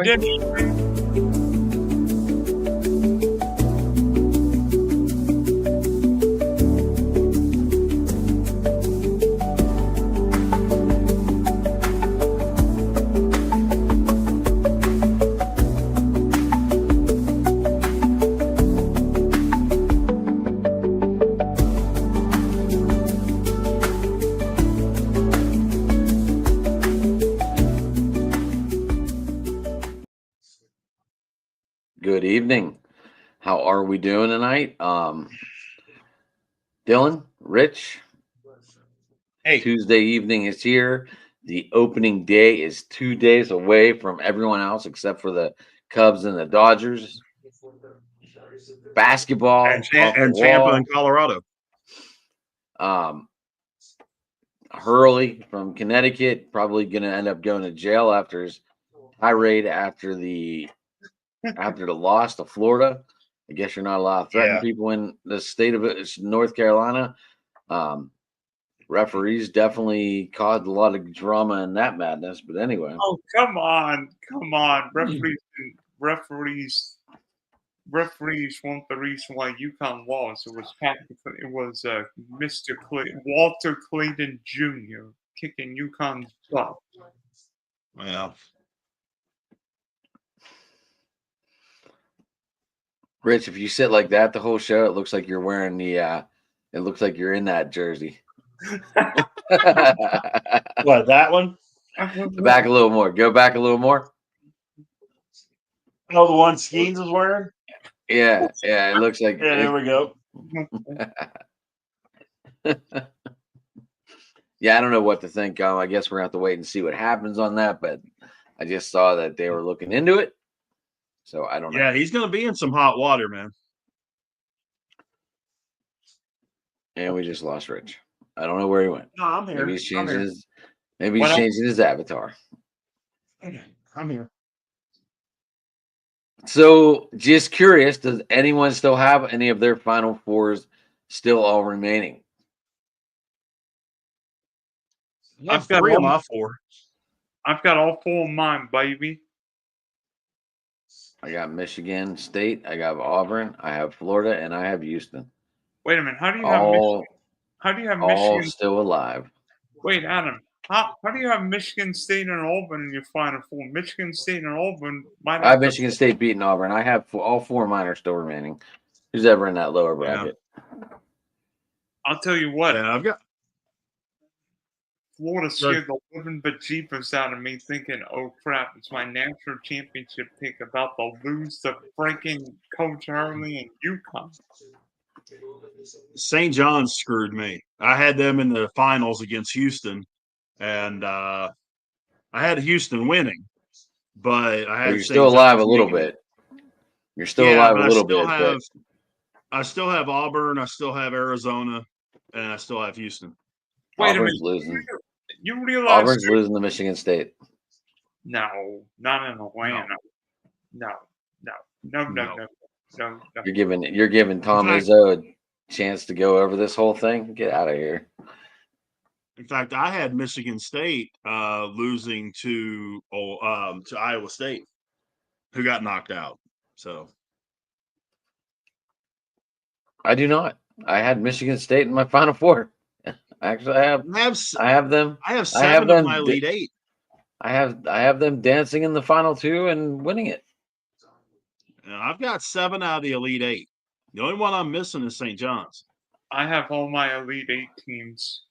morning. Good evening. How are we doing tonight? Dylan, Rich, Hey, Tuesday evening is here. The opening day is 2 days away from everyone else except for the Cubs and the Dodgers. Basketball off the and Tampa wall. and Colorado. Um, Hurley from Connecticut probably going to end up going to jail after his tirade after the loss to Florida. I guess you're not allowed to threaten Yeah. people in the state of North Carolina. Referees definitely caused a lot of drama in that madness. But anyway, Oh, come on. Referees weren't the reason why UConn lost. It was Mr. Walter Clayton Jr. kicking UConn's butt. Well, Rich, if you sit like that the whole show, it looks like you're wearing the. It looks like you're in that jersey. what, that one? Back a little more. Go back a little more. Oh, the one Skeens is wearing? Yeah. It looks like. Yeah, there we go. Yeah, I don't know what to think. I guess we're gonna have to wait and see what happens on that. But I just saw that they were looking into it, so I don't know. Yeah, he's going to be in some hot water, man. And we just lost Rich. I don't know where he went. No, I'm here. Maybe he's changing I'm his. Maybe he's changing his avatar. I'm here. So, just curious, does anyone still have any of their Final Fours still all remaining? I've got 3 of my 4. I've got all 4 of mine, baby. I got Michigan State, I got Auburn, I have Florida, and I have Houston. Wait a minute. How do you have all Michigan still alive? Wait, Adam. How do you have Michigan State and Auburn in your Final Four? Michigan State and Auburn might I have Michigan State beating Auburn. I have all 4 of mine are still remaining. Who's ever in that lower bracket? I'll tell you what. Yeah, I've got Florida scared the living bejeepers out of me, thinking, "Oh crap, it's my national championship pick about to lose to freaking Coach Hurley and UConn." St. John's screwed me. I had them in the finals against Houston, and I had Houston winning, but I had. You're still alive a little bit. You're still alive a little bit. I still have Auburn. I still have Arizona, and I still have Houston. Wait Auburn's a minute. losing. You realize Auburn's losing to Michigan State? No, not in Atlanta. No. You're giving Tom Izzo a chance to go over this whole thing. Get out of here. In fact, I had Michigan State losing to Iowa State, who got knocked out. So I do not. I had Michigan State in my Final Four. Actually, I have them. I have 7 of my Elite 8. I have them dancing in the Final 2 and winning it. I've got 7 out of the Elite 8. The only one I'm missing is St. John's. I have all my Elite 8 teams.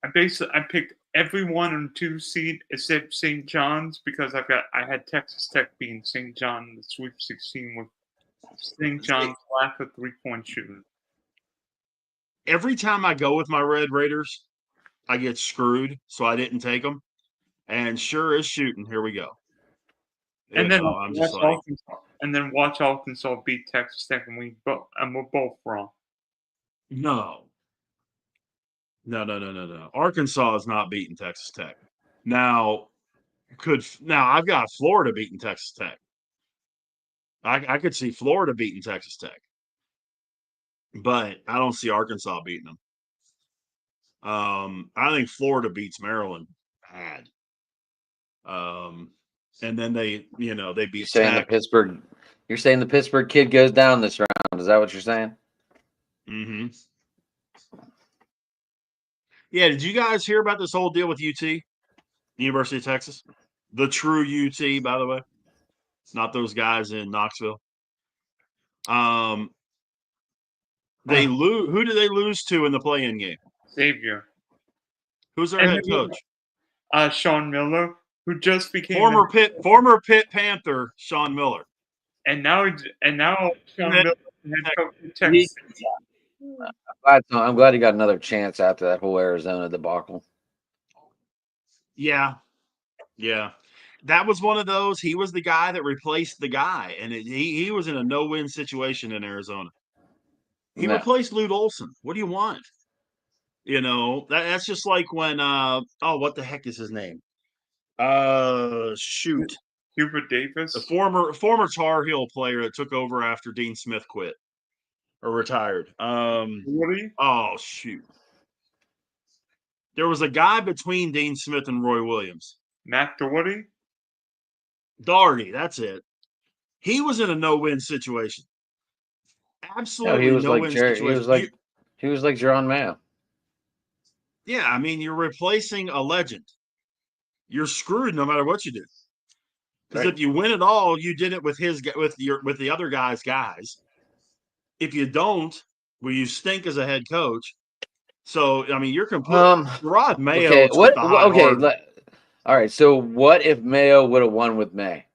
I picked every 1 and 2 seed except St. John's because I had Texas Tech being St. John in the Sweet 16 with St. John's lack of 3-point shooting. Every time I go with my Red Raiders, I get screwed, so I didn't take them. And sure as shooting, here we go. And then watch Arkansas beat Texas Tech, and we're both wrong. No. Arkansas is not beating Texas Tech. Now I've got Florida beating Texas Tech. I could see Florida beating Texas Tech, but I don't see Arkansas beating them. I think Florida beats Maryland bad. and then they You're beat saying Tech. You're saying the Pittsburgh kid goes down this round. Is that what you're saying? Mm-hmm. Yeah, did you guys hear about this whole deal with UT, University of Texas? The true UT, by the way, not those guys in Knoxville. They lose. Who did they lose to in the play-in game? Xavier. Who's their And head then, coach? Sean Miller, who just became former Pitt Panther Sean Miller. and now Sean then- Miller head coach of Texas. I'm glad he got another chance after that whole Arizona debacle. Yeah. That was one of those. He was the guy that replaced the guy, and he was in a no-win situation in Arizona. He replaced Lute Olson. What do you want? That's just like when what the heck is his name? Shoot. Hubert Davis, the former Tar Heel player that took over after Dean Smith quit or retired. Woody? Oh shoot. There was a guy between Dean Smith and Roy Williams. Matt Doherty? Doherty, that's it. He was in a no-win situation. Absolutely he was no-win situation. He was like Jerron Mayo. Yeah, I mean, you're replacing a legend. You're screwed no matter what you do. Because if you win it all, you did it with the other guys. If you don't, well, you stink as a head coach. So I mean, you're completely Rod Mayo. Okay. All right. So what if Mayo would have won with May?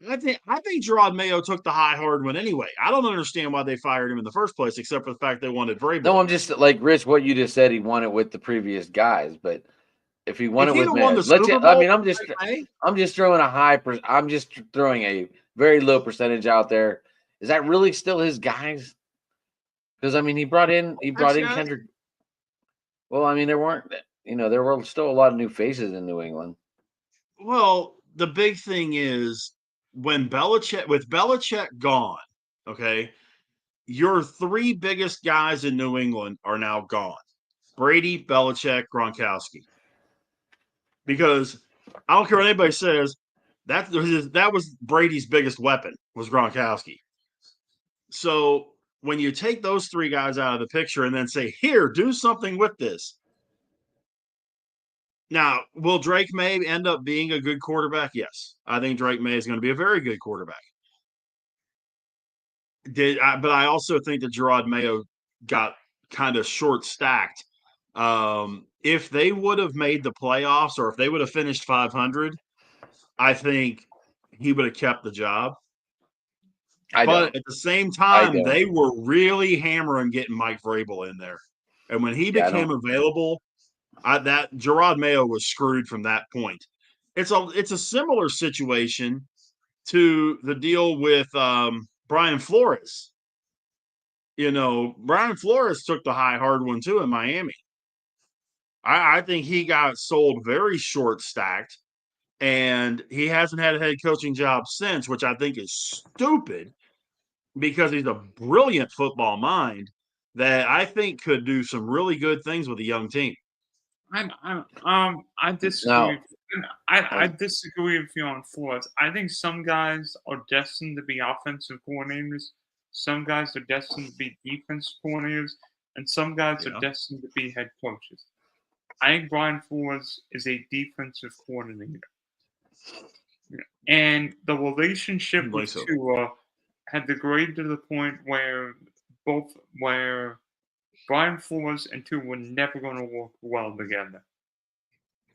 I think Gerard Mayo took the high hard one anyway. I don't understand why they fired him in the first place, except for the fact they wanted Vrabel. No, I'm just like Rich. What you just said, he won it with the previous guys, but if he won it with Mayo, I'm just throwing I'm just throwing a very low percentage out there. Is that really still his guys? Because I mean, he brought in Kendrick. Well, I mean, there were still a lot of new faces in New England. Well, the big thing is with Belichick gone, okay, your three biggest guys in New England are now gone. Brady, Belichick, Gronkowski. Because I don't care what anybody says, that was Brady's biggest weapon was Gronkowski. So when you take those three guys out of the picture and then say, here, do something with this. Now, will Drake May end up being a good quarterback? Yes. I think Drake May is going to be a very good quarterback. But I also think that Gerard Mayo got kind of short-stacked. If they would have made the playoffs or if they would have finished 500, I think he would have kept the job. But at the same time, they were really hammering getting Mike Vrabel in there. And when he became available, that Gerard Mayo was screwed from that point. It's a similar situation to the deal with Brian Flores. Brian Flores took the high hard one too in Miami. I think he got sold very short stacked, and he hasn't had a head coaching job since, which I think is stupid because he's a brilliant football mind that I think could do some really good things with a young team. I disagree. I disagree with you on Flores. I think some guys are destined to be offensive coordinators. Some guys are destined to be defensive coordinators, and some guys are destined to be head coaches. I think Brian Flores is a defensive coordinator, and the relationship with Tua had degraded to the point where Brian Flores and Tua were never going to work well together.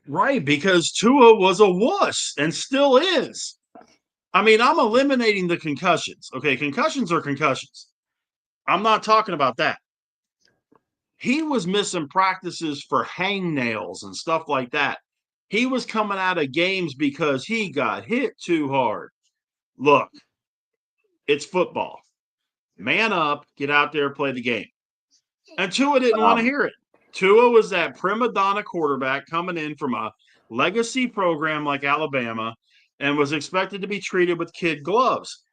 Right, because Tua was a wuss and still is. I mean, I'm eliminating the concussions. Okay, concussions are concussions. I'm not talking about that. He was missing practices for hangnails and stuff like that. He was coming out of games because he got hit too hard. Look, it's football. Man up, get out there, play the game. And Tua didn't want to hear it. Tua was that prima donna quarterback coming in from a legacy program like Alabama and was expected to be treated with kid gloves.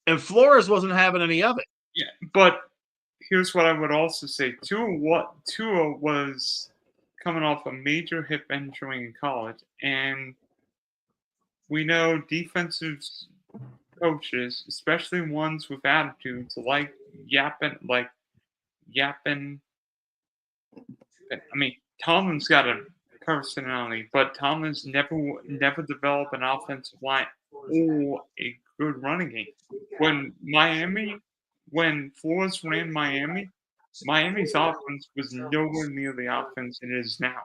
And Flores wasn't having any of it. Yeah, but here's what I would also say. Tua was coming off a major hip injury in college, and we know defensive coaches, especially ones with attitudes, like yapping. I mean, Tomlin's got a personality, but Tomlin's never developed an offensive line or a good running game. When Flores ran Miami's offense was nowhere near the offense it is now.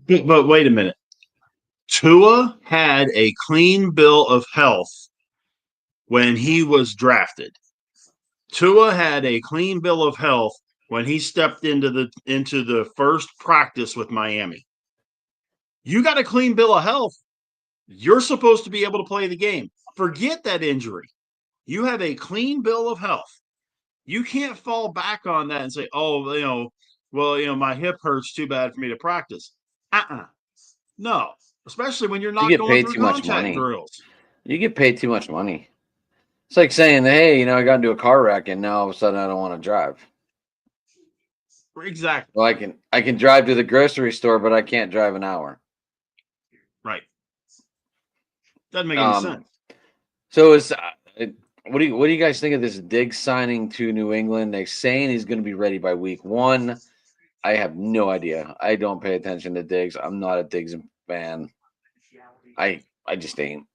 But wait a minute. Tua had a clean bill of health when he was drafted. Tua had a clean bill of health when he stepped into the first practice with Miami. You got a clean bill of health. You're supposed to be able to play the game. Forget that injury. You have a clean bill of health. You can't fall back on that and say, oh, my hip hurts too bad for me to practice. No, especially when you're not going through contact drills. You get paid too much money. It's like saying, hey, I got into a car wreck and now all of a sudden I don't want to drive. Exactly. Well, I can drive to the grocery store, but I can't drive an hour. Right. Doesn't make any sense. So what do you guys think of this Diggs signing to New England? They're saying he's going to be ready by week 1. I have no idea. I don't pay attention to Diggs. I'm not a Diggs fan. I just ain't.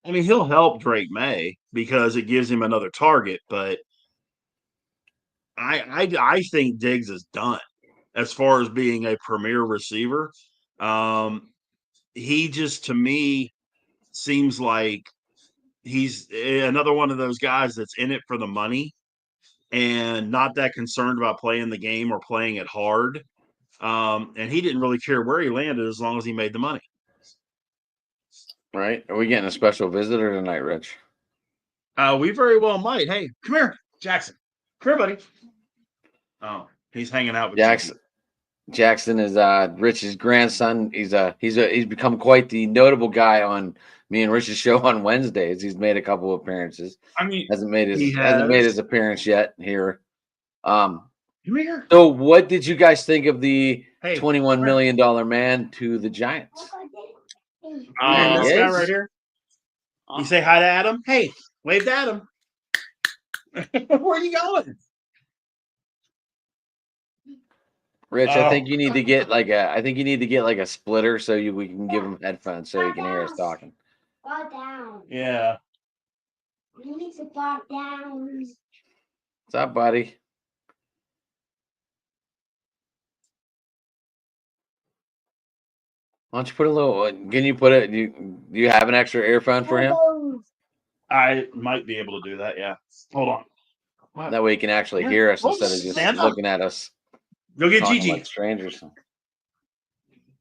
I mean, he'll help Drake May because it gives him another target, but I think Diggs is done as far as being a premier receiver. He just, to me, seems like he's another one of those guys that's in it for the money and not that concerned about playing the game or playing it hard. And he didn't really care where he landed as long as he made the money. Right? Are we getting a special visitor tonight, Rich? We very well might. Hey, come here, Jackson. Come here, buddy. Oh, he's hanging out with Jackson. Jackson is Rich's grandson. He's become quite the notable guy on me and Rich's show on Wednesdays. He's made a couple of appearances. I mean, hasn't made his appearance yet here. Come here. So, what did you guys think of the $21 million man to the Giants? This guy right here. You say hi to Adam. Hey, wave to Adam. Where are you going? Rich, I think you need to get like a splitter so we can give him headphones so he can hear us talking. Fall down. Yeah. You need to fall down. What's up, buddy? Why don't you put a little? Can you put it? Do you have an extra earphone for him? I might be able to do that. Yeah. Hold on. What? That way he can actually hear us instead of just looking at us. Go get Gigi. Like strangers.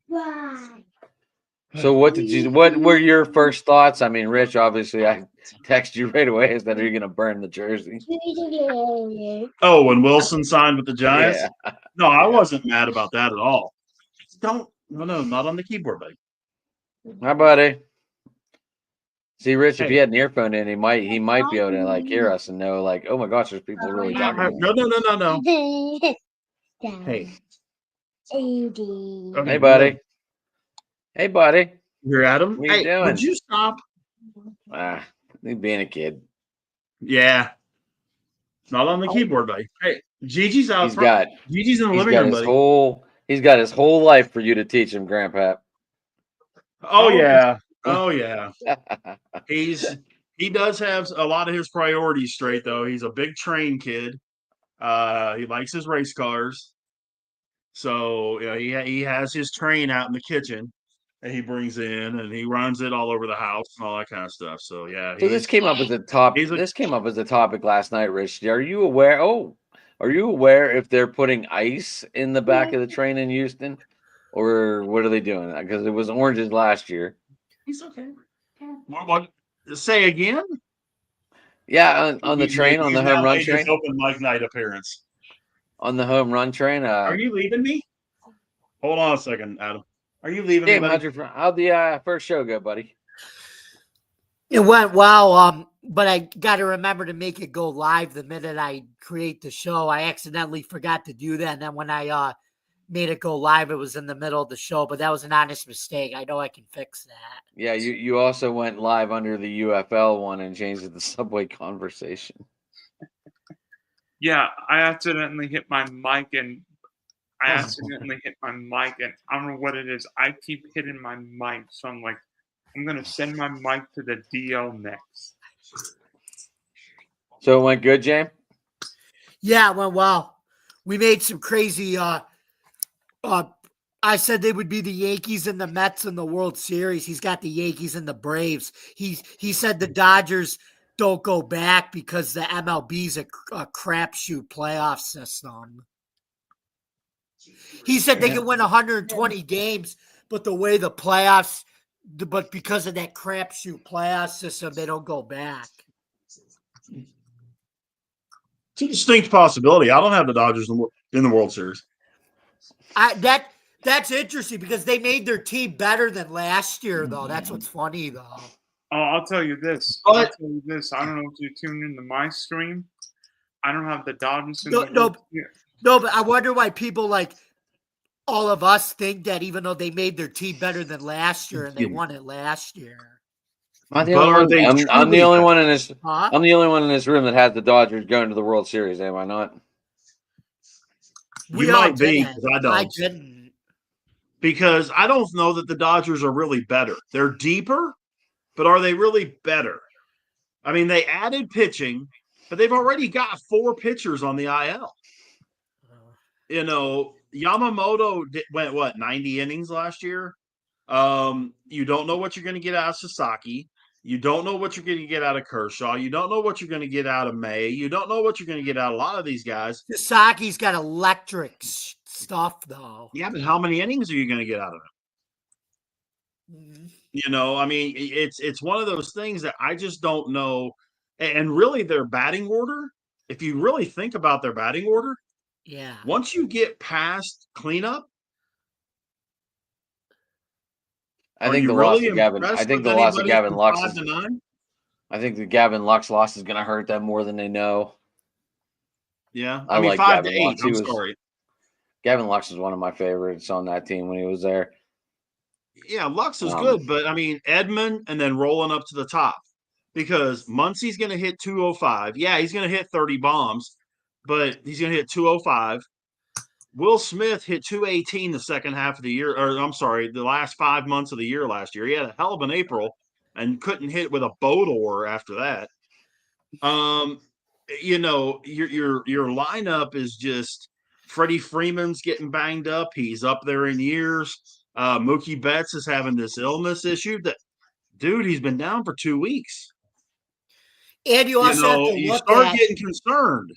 Why? So what were your first thoughts? I mean, Rich, obviously I texted you right away is that you're gonna burn the jersey. Oh, when Wilson signed with the Giants? Yeah. No, I wasn't mad about that at all. No, not on the keyboard, buddy. Hi, buddy. See, Rich, if he had an earphone in, he might be able to like hear us and know like, oh my gosh, there's people really talking. No. Hey. Okay, hey, buddy. Hey, buddy. You're Adam. What are you doing? Would you stop? He's being a kid. Yeah. Not on the keyboard, buddy. Hey, Gigi's out front. Gigi's in the living room, buddy. He's got his whole life for you to teach him, Grandpa. Oh yeah. Oh yeah. He does have a lot of his priorities straight though. He's a big train kid. He likes his race cars. So he has his train out in the kitchen that he brings in, and he runs it all over the house and all that kind of stuff. So yeah. So this came up as a topic. This came up as a topic last night, Rich. Are you aware? Are you aware if they're putting ice in the back of the train in Houston, or what are they doing? Because it was oranges last year. He's okay. What? Say again? Yeah, on the train, on the home run train. His open mic night appearance. On the home run train. Are you leaving me? Hold on a second, Adam. Are you leaving me? How'd the first show go, buddy? It went well. but I got to remember to make it go live the minute I create the show. I accidentally forgot to do that. And then when I made it go live, it was in the middle of the show, but that was an honest mistake. I know I can fix that. Yeah, you also went live under the UFL one and changed it to Subway Conversation. Yeah, I accidentally hit my mic and I don't know what it is. I keep hitting my mic, so I'm like, I'm gonna send my mic to the DL next. So it went good, James? Yeah, it went well. We made some crazy. I said they would be the Yankees and the Mets in the World Series. He's got the Yankees and the Braves. He said the Dodgers don't go back because the MLB's a crapshoot playoff system. He said they can win 120 games, but the way the playoffs, but because of that crapshoot playoff system, they don't go back. It's a distinct possibility. I don't have the Dodgers in the World Series. That's interesting because they made their team better than last year, though. That's what's funny, though. Oh, I'll tell you this. I don't know if you tuned into my stream. I don't have the Dodgers in the World Series. No, but I wonder why people like all of us think that even though they made their team better than last year and they won it last year. I'm the only one in this. I'm the only one in this room that has the Dodgers going to the World Series. Am I not? You might be, because I don't. I didn't. Because I don't know that the Dodgers are really better. They're deeper, but are they really better? I mean, they added pitching, but they've already got 4 pitchers on the IL. You know, Yamamoto went 90 innings last year. You don't know what you're going to get out of Sasaki. You don't know what you're going to get out of Kershaw. You don't know what you're going to get out of May. You don't know what you're going to get out of a lot of these guys. Sasaki's got electric stuff, though. Yeah, but how many innings are you going to get out of him? Mm-hmm. You know, I mean, it's one of those things that I just don't know. And really, their batting order, if you really think about their batting order, yeah. Once you get past cleanup, I think the loss of Gavin. I think the loss of Gavin Lux. I think the Gavin Lux loss is going to hurt them more than they know. Yeah, I mean, like 5 to 8. I'm sorry. Gavin Lux was one of my favorites on that team when he was there. Yeah, Lux is good, but I mean Edman and then rolling up to the top because Muncy's going to hit 205. Yeah, he's going to hit 30 bombs, but he's going to hit 205. Will Smith hit 218 the second half of the year, or I'm sorry, the last 5 months of the year last year. He had a hell of an April and couldn't hit with a boat oar after that. You know, your lineup is just Freddie Freeman's getting banged up. He's up there in years. Mookie Betts is having this illness issue that, dude, he's been down for 2 weeks. And you also start getting concerned.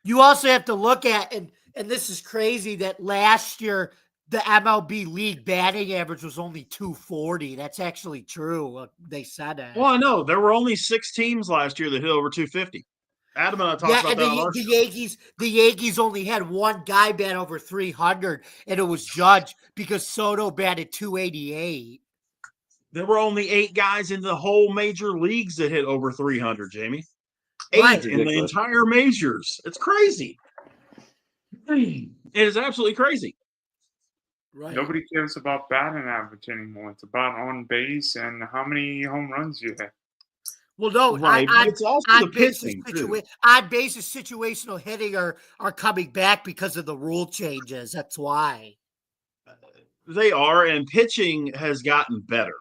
You also have to look at, and this is crazy, that last year the MLB league batting average was only 240. That's actually true. They said that. Well, I know. There were only 6 teams last year that hit over 250. Adam and I talked about that on our show. The Yankees only had one guy bat over 300, and it was Judge because Soto batted 288. There were only 8 guys in the whole major leagues that hit over 300, Jamie. 8 in the entire majors. It's crazy. It is absolutely crazy. Right. Nobody cares about batting average anymore. It's about on base and how many home runs you hit. Well, no, right. It's also the pitching too. On basis situational hitting are coming back because of the rule changes. That's why. They are, and pitching has gotten better.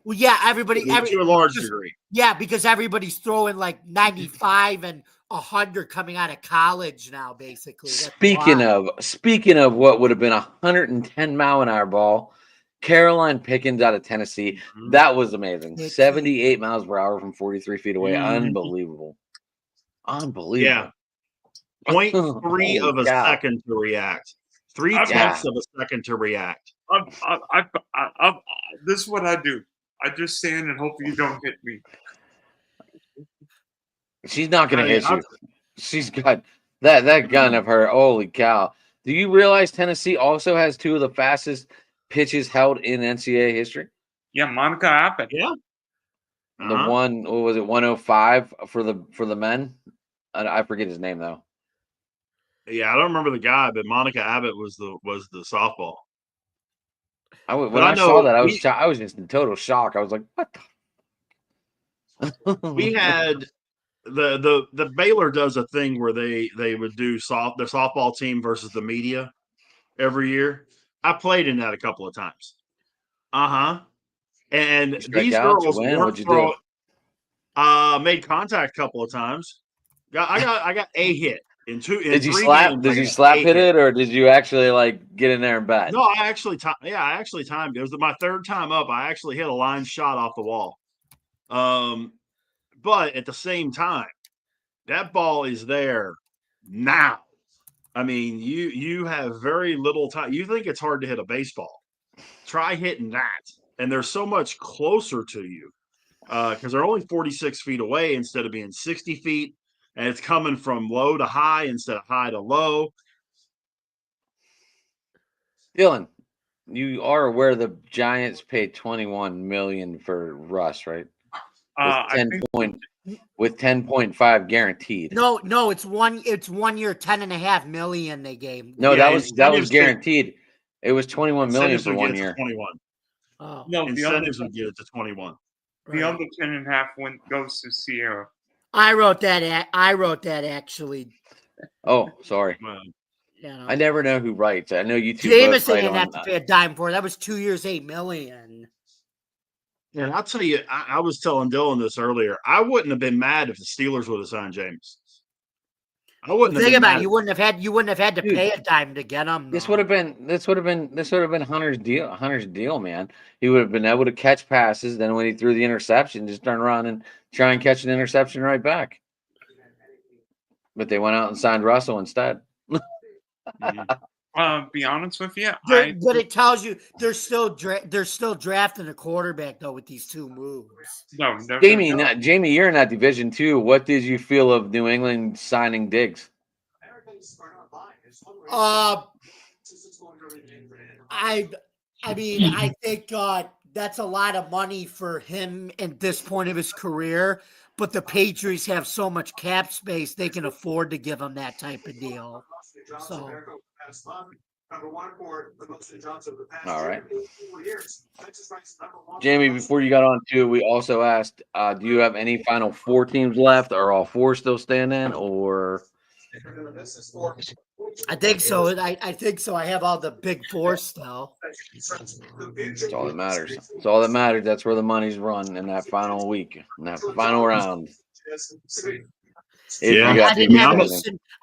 Well, yeah, to a large degree. Yeah, because everybody's throwing like 95 and 100 coming out of college now, basically. Speaking of what would have been 110-mile-an-hour ball, Caroline Pickens out of Tennessee. Mm-hmm. That was amazing. 78 miles per hour from 43 feet away. Mm-hmm. Unbelievable. Yeah. 0.3 of a second to react. 0.3 of a second to react. This is what I do. I just stand and hope you don't hit me. She's not going to hit you. She's got that gun of her. Holy cow. Do you realize Tennessee also has 2 of the fastest pitches held in NCAA history? Yeah, Monica Abbott. Yeah. The one, what was it, 105 for the men? I forget his name though. Yeah, I don't remember the guy, but Monica Abbott was the softball. When I saw that, I was just in total shock. I was like, "What the?" We had the Baylor does a thing where they would do the softball team versus the media every year. I played in that a couple of times. And these girls weren't throwing. Made contact a couple of times. I got a hit in two. Did you slap? Did you slap hit it, or did you actually like get in there and bat? No, I actually timed. It was my third time up. I actually hit a line shot off the wall. But at the same time, that ball is there now. I mean, you have very little time. You think it's hard to hit a baseball? Try hitting that, and they're so much closer to you because they're only 46 feet away instead of being 60 feet, and it's coming from low to high instead of high to low. Dylan, you are aware the Giants paid $21 million for Russ, right? With 10.5 guaranteed. No, it's 1 year, $10.5 million they gave. No, that was guaranteed. It was $21 million for 1 year. 21. Oh no, incentives would get it to 21. The other 10.5 goes to Sierra. I wrote that actually. Oh, sorry. You know. I never know who writes. I know you two. Jameson didn't have to pay a dime for it. That was 2 years, $8 million. And I'll tell you, I was telling Dylan this earlier. I wouldn't have been mad if the Steelers would have signed Jameson. I wouldn't. Think about it. You wouldn't have had to pay a dime to get him. This would have been Hunter's deal, man. He would have been able to catch passes. Then when he threw the interception, just turn around and try and catch an interception right back. But they went out and signed Russell instead. Be honest with you, but it tells you they're still drafting a quarterback though with these two moves. No, Jamie, you're in that division too. What did you feel of New England signing Diggs? I mean, I think that's a lot of money for him at this point of his career. But the Patriots have so much cap space, they can afford to give him that type of deal. So. All right. Jamie, before you got on too, we also asked, do you have any final four teams left? Are all four still standing, or? I think so. I think so. I have all the big four still. That's all that matters. It's all that matters. That's where the money's run in that final week, in that final round.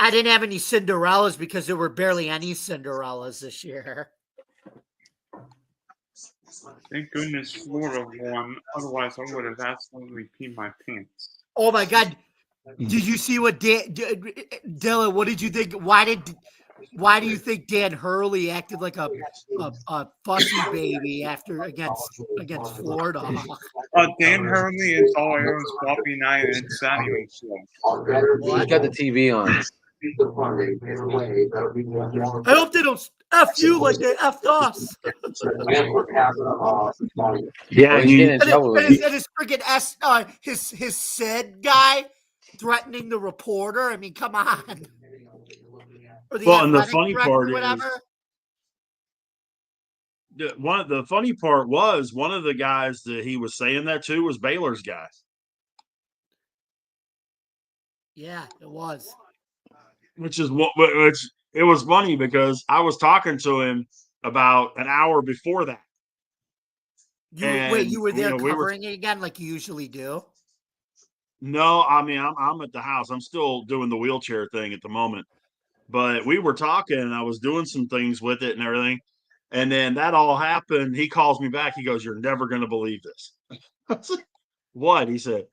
I didn't have any Cinderellas because there were barely any Cinderellas this year. Thank goodness Florida won. Otherwise, I would have absolutely peed my pants. Oh my God! Did you see what Dylan? What did you think? Why do you think Dan Hurley acted like a fussy baby against Florida? Dan Hurley is all Aaron's Bobby Knight and it's not even close. He's got the TV on. I hope they don't F you like they F'd us. Yeah, and his freaking his Sid guy threatening the reporter. I mean, come on. Well, and the funny part is, the funny part was one of the guys that he was saying that to was Baylor's guy. Yeah, it was. Which it was funny because I was talking to him about an hour before that. You were there covering it again like you usually do? No, I mean I'm at the house. I'm still doing the wheelchair thing at the moment. But we were talking and I was doing some things with it and everything. And then that all happened. He calls me back. He goes, "You're never going to believe this." I was like, "What?" He said,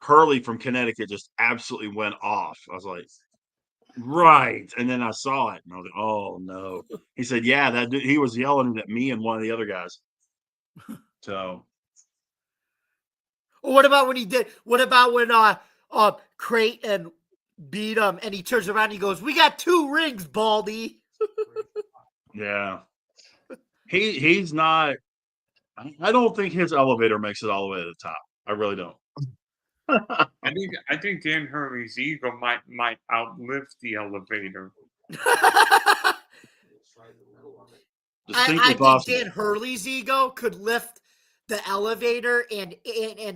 "Hurley from Connecticut just absolutely went off." I was like, "Right." And then I saw it and I was like, "Oh no." He said, "Yeah, that dude, he was yelling at me and one of the other guys." So. What about when Creighton beat him and he turns around and he goes, "We got 2 rings, Baldy." Yeah. He's not. I don't think his elevator makes it all the way to the top. I really don't. I think Dan Hurley's ego might outlive the elevator. I think Dan Hurley's ego could lift the elevator and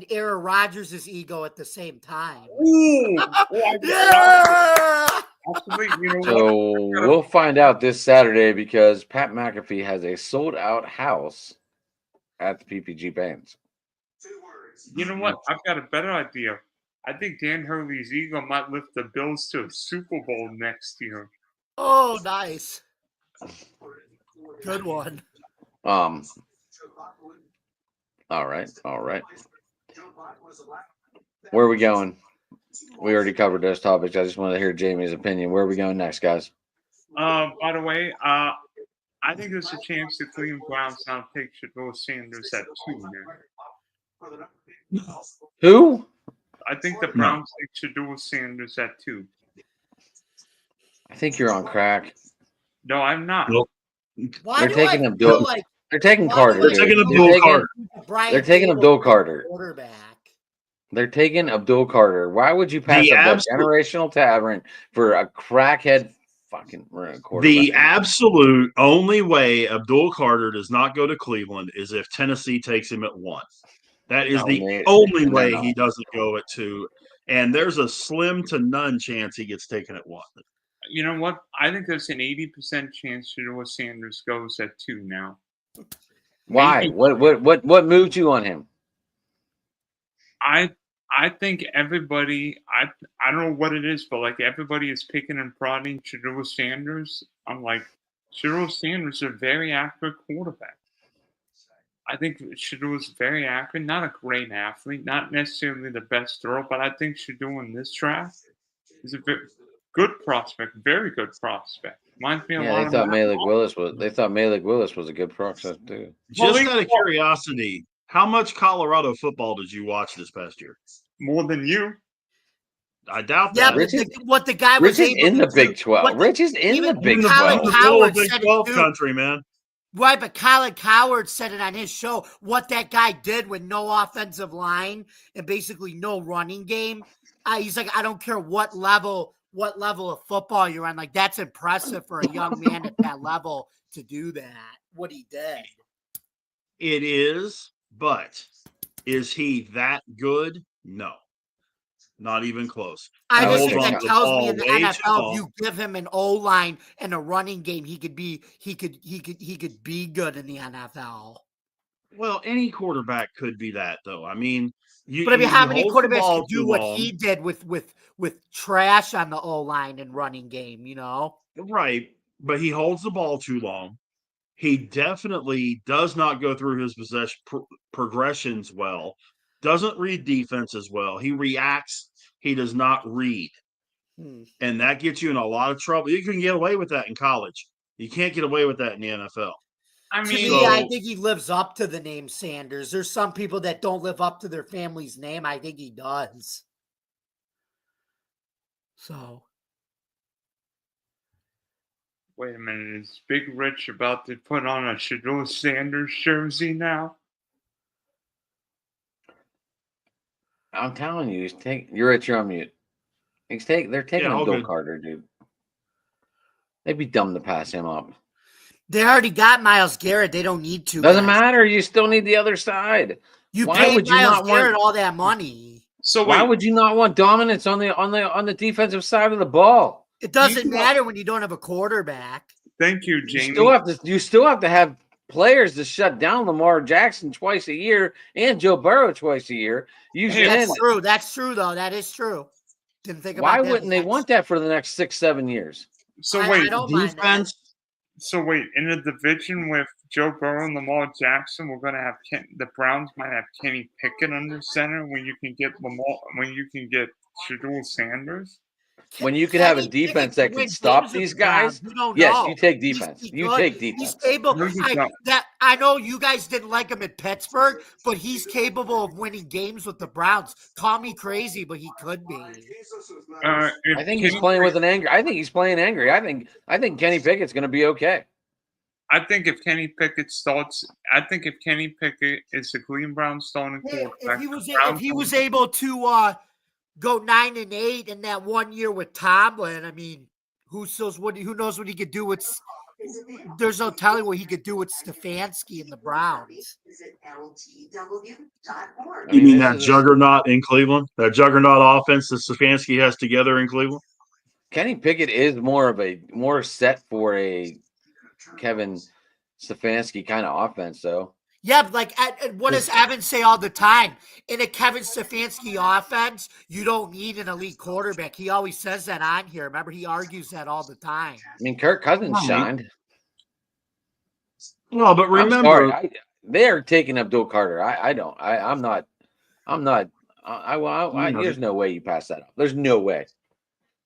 Aaron Rodgers' ego at the same time. Ooh, Yeah! So we'll find out this Saturday because Pat McAfee has a sold-out house at the PPG Bands. You know what? I've got a better idea. I think Dan Hurley's ego might lift the Bills to a Super Bowl next year. Oh, nice. Good one. All right. Where are we going? We already covered those topics. I just want to hear Jamie's opinion. Where are we going next, guys? By the way, I think there's a chance the Cleveland Browns now take Shedeur Sanders at 2 now. Who? I think the Browns take Shedeur Sanders at 2. I think you're on crack. No, I'm not. Nope. Why They're taking I Abdul. like They're taking why Carter. do I They're taking feel Abdul Carter. They're taking Abdul Carter. Quarterback. They're taking Abdul Carter. Why would you pass up a generational tavern for a crackhead fucking quarterback? The absolute only way Abdul Carter does not go to Cleveland is if Tennessee takes him at 1. That is the only way he doesn't go at 2. And there's a slim to none chance he gets taken at 1. You know what? I think there's an 80% chance Shedeur Sanders goes at 2 now. Why? Maybe. What moved you on him? I think everybody, I don't know what it is, but like everybody is picking and prodding Shedeur Sanders. I'm like, Shedeur Sanders is a very accurate quarterback. I think Shedeur is very accurate, not a great athlete, not necessarily the best thrower, but I think Shedeur in this draft is a very good prospect, very good prospect. Reminds me a lot They thought Malik Willis was a good prospect too. Just out of curiosity, how much Colorado football did you watch this past year? More than you. I doubt Yeah, that. but what the guy was Rich is in the Big 12. Rich is in the Big 12. Howard Big said 12 it too. country, man. Right, but Colin Cowherd said it on his show. What that guy did with no offensive line and basically no running game. He's like, I don't care what level of football you're on. Like, that's impressive for a young man at that level to do that. What he did. It is, but is he that good? No. Not even close. I just think that tells me in the NFL, if you give him an O-line and a running game, he could be good in the NFL. Well, any quarterback could be that, though. I mean, how many quarterbacks could do what he did with trash on the O-line and running game? You know, right? But he holds the ball too long. He definitely does not go through his progressions well. Doesn't read defenses well. He reacts. He does not read. And that gets you in a lot of trouble. You can get away with that in college. You can't get away with that in the NFL. I mean, I think he lives up to the name Sanders. There's some people that don't live up to their family's name. I think he does. So. Wait a minute. Is Big Rich about to put on a Shedeur Sanders jersey now? I'm telling you, you're on mute. They're taking Abdul Carter, dude. They'd be dumb to pass him up. They already got Myles Garrett. They don't need to. Doesn't matter. You still need the other side. You paid Myles Garrett all that money. So why would you not want dominance on the defensive side of the ball? It doesn't matter when you don't have a quarterback. Thank you, Jamie. You still have to have players to shut down Lamar Jackson twice a year and Joe Burrow twice a year. That's true. That's true, though. That is true. Didn't think about that. Why wouldn't they want that for the next 6-7 years? So wait, defense. So wait, in a division with Joe Burrow and Lamar Jackson, we're gonna have the Browns might have Kenny Pickett under center when you can get Shedeur Sanders. When you could have a defense that could stop these guys, yes, you take defense. You take defense. He's able. I know you guys didn't like him at Pittsburgh, but he's capable of winning games with the Browns. Call me crazy, but he could be. I think he's playing with an anger. I think he's playing angry. I think Kenny Pickett's going to be okay. I think if Kenny Pickett starts, I think if Kenny Pickett is the Cleveland Browns starting quarterback, if he was able to go 9-8 in that 1 year with Tomlin, I mean, who knows what he could do with? There's no telling what he could do with Stefanski and the Browns. You mean that juggernaut in Cleveland? That juggernaut offense that Stefanski has together in Cleveland? Kenny Pickett is more set for a Kevin Stefanski kind of offense, though. Yeah, but like what does Evan say all the time? In a Kevin Stefanski offense, you don't need an elite quarterback. He always says that on here. Remember, he argues that all the time. I mean, Kirk Cousins shined. No, but remember, they're taking Abdul Carter. I'm not. There's no way you pass that up. There's no way.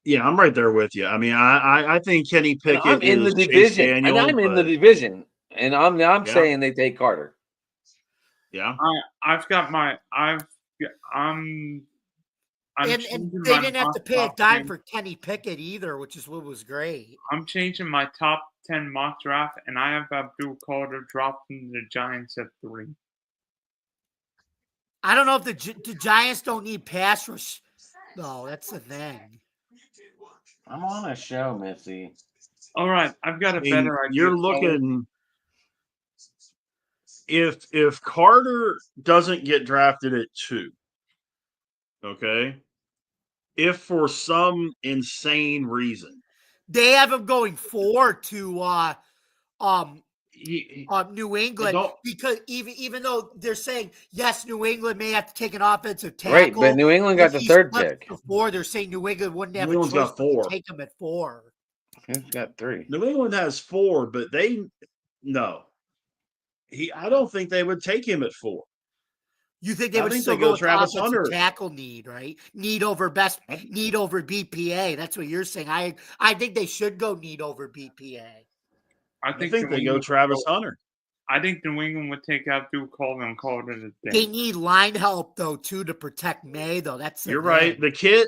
Yeah, I'm right there with you. I mean, I think Kenny Pickett. I'm in the division, in the division, and I'm saying they take Carter. Yeah, I've got my and they didn't have to pay a dime for Kenny Pickett either, which is what was great. I'm changing my top 10 mock draft, and I have Abdul Carter dropping the Giants at 3. I don't know if the Giants don't need pass rush. No, that's the thing. I'm on a show, Missy. All right, I've got a better idea. You're looking. If Carter doesn't get drafted at 2, okay, if for some insane reason they have him going 4 to New England, because even though they're saying yes, New England may have to take an offensive tackle, right? But New England got the 3rd pick. Before they're saying New England wouldn't have a choice to take him at 4. He's got 3. New England has 4, but I don't think they would take him at 4. You think they would still go Travis Hunter tackle need, right? Need over BPA. That's what you're saying. I think they should go need over BPA. I think they go Travis Hunter. I think New England would take Abdul Carter and call it a day. They need line help though too to protect May though. You're right. The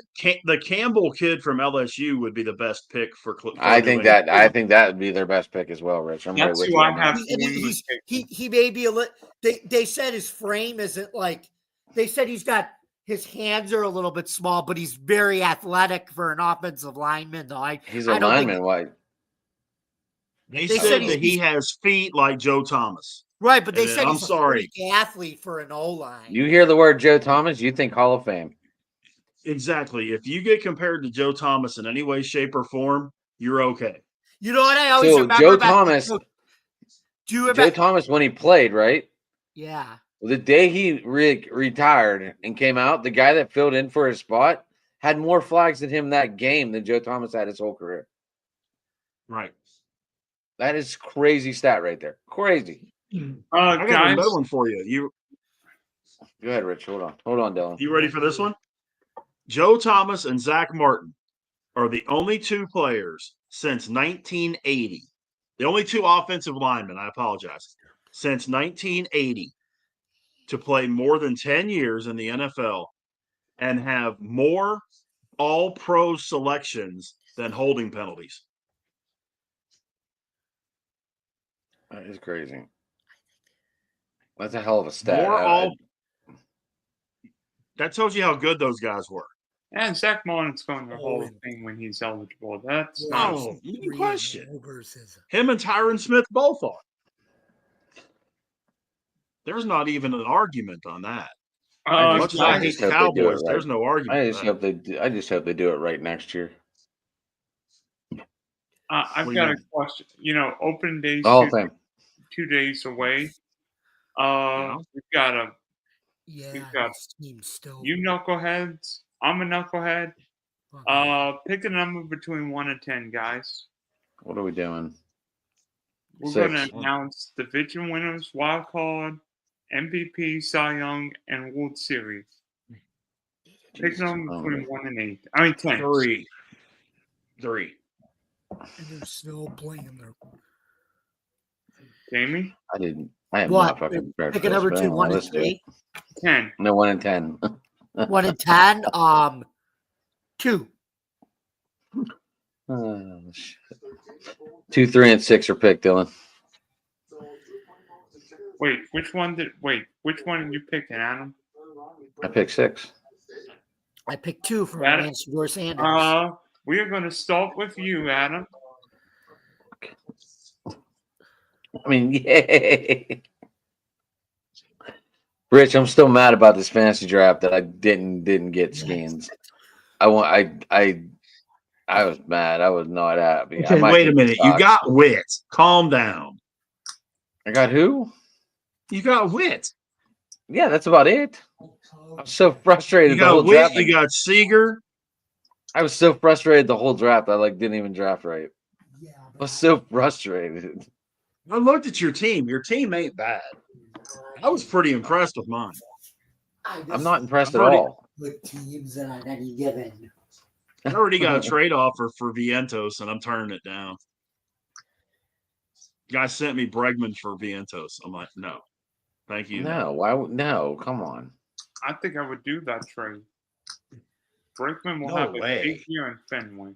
Campbell kid from LSU would be the best pick for. I think that would be their best pick as well, Rich. I'm right with you. He may be a little. They said his frame isn't like. They said his hands are a little bit small, but he's very athletic for an offensive lineman. Though he's a lineman. Why? They said that he has feet like Joe Thomas. Right, but they said he's a freak athlete for an O-line. You hear the word Joe Thomas, you think Hall of Fame. Exactly. If you get compared to Joe Thomas in any way, shape, or form, you're okay. You know what I always remember Joe about Thomas. Joe Thomas, when he played, right? Yeah. The day he retired and came out, the guy that filled in for his spot had more flags than him that game than Joe Thomas had his whole career. Right. That is crazy stat right there. Crazy. I got another one for you. Go ahead, Rich. Hold on, Dylan. You ready for this one? Joe Thomas and Zach Martin are the only 2 players since 1980. The only 2 offensive linemen, I apologize, since 1980 to play more than 10 years in the NFL and have more all-pro selections than holding penalties. That is crazy. That's a hell of a stat. That tells you how good those guys were. And Zach Martin's going to Hall of Fame when he's eligible. That's not a question. Him and Tyron Smith both are. There's not even an argument on that. Much as I hate the Cowboys, there's no argument. I just hope they do it right next year. I've got a question. Open days. Hall of Fame. 2 days away. We've got team still. You knuckleheads. I'm a knucklehead. Pick a number between 1 and 10, guys. What are we doing? We're going to announce division winners, wild card, MVP, Cy Young, and World Series. Pick a number between 1 and 8. I mean 10. 3. And there's still playing there. Jamie? I am not fucking prepared. Pick a number between 1 and 8. 10. No, 1 and 10. 1 and 10. 2. 2, 3, and 6 are picked, Dylan. which one did you pick, Adam? I picked 6. I picked 2 for Adam? Shedeur Sanders. We are going to start with you, Adam. I mean, yay. Rich, I'm still mad about this fantasy draft that I didn't get skins. I was mad. I was not happy. Okay, wait a minute. You got Witt. Calm down. I got who? You got Witt. Yeah, that's about it. I'm so frustrated. You got Witt. You got Seager. I was so frustrated the whole draft. I didn't even draft right. I was so frustrated. I looked at your team. Your team ain't bad. I was pretty impressed with mine. I'm not impressed at all. With teams on any given. I already got a trade offer for Vientos, and I'm turning it down. Guy sent me Bregman for Vientos. I'm like, no, thank you. No, why? No, come on. I think I would do that trade. Bregman will have a big year in Fenway.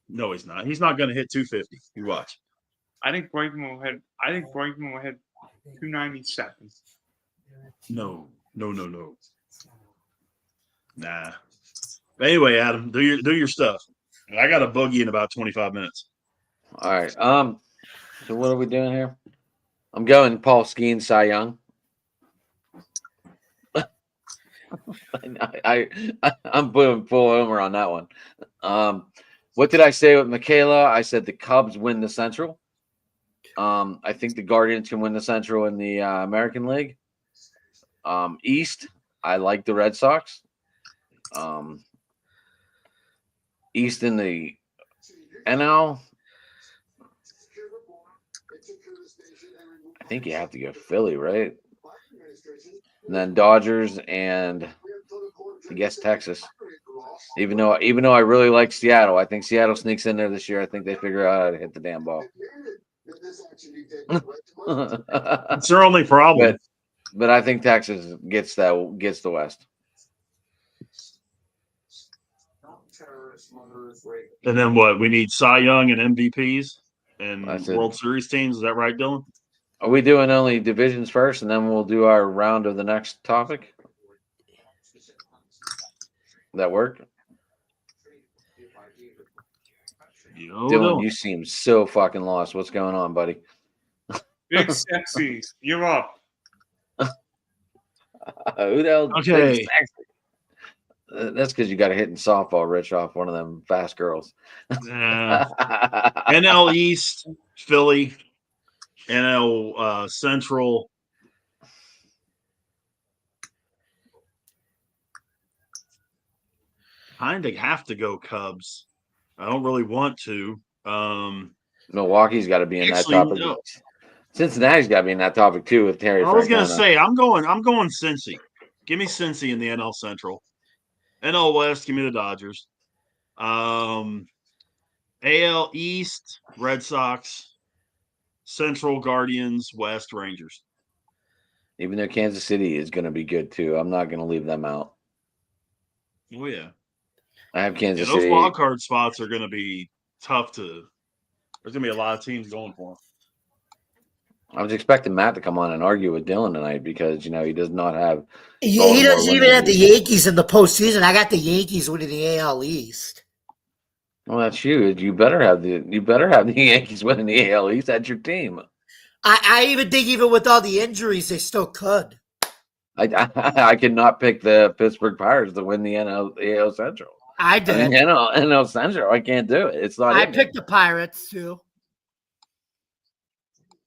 No, he's not. He's not going to hit 250. You watch. I think Bregman will hit 297. No. Nah. Anyway, Adam, do your stuff. I got a boogie in about 25 minutes. All right. So what are we doing here? I'm going Paul Skeens, Cy Young. I'm putting full homer on that one. What did I say with Michaela? I said the Cubs win the Central. I think the Guardians can win the Central in the American League. East, I like the Red Sox. East in the NL, I think you have to go Philly, right? And then Dodgers and I guess Texas. Even though I really like Seattle, I think Seattle sneaks in there this year. I think they figure out how to hit the damn ball. That's their only problem. But I think Texas gets the West. And then what? We need Cy Young and MVPs and World Series teams. Is that right, Dylan? Are we doing only divisions first, and then we'll do our round of the next topic? That work? Dylan, you seem so fucking lost. What's going on, buddy? Big Sexy, you're up. Who the hell? Okay. That's because you got a hitting softball, Rich, off one of them fast girls. NL East, Philly, NL Central. Kind of have to go Cubs. I don't really want to. Milwaukee's got to be in that topic. No. Cincinnati's got to be in that topic too with Terry. I was going to say I'm going Cincy. Give me Cincy in the NL Central. NL West, give me the Dodgers. AL East, Red Sox. Central, Guardians. West, Rangers. Even though Kansas City is going to be good too, I'm not going to leave them out. Oh yeah, I have Kansas City. Those wild card spots are going to be tough to. There's going to be a lot of teams going for them. I was expecting Matt to come on and argue with Dylan tonight because, you know, he does not have. He doesn't even have the Yankees in the postseason. I got the Yankees winning the AL East. Well, that's you. You better have the Yankees winning the AL East. That's your team. I even think even with all the injuries, they still could. I could not pick the Pittsburgh Pirates to win the AL Central. I did. NL Central. I can't do it. It's not. I picked the Pirates too.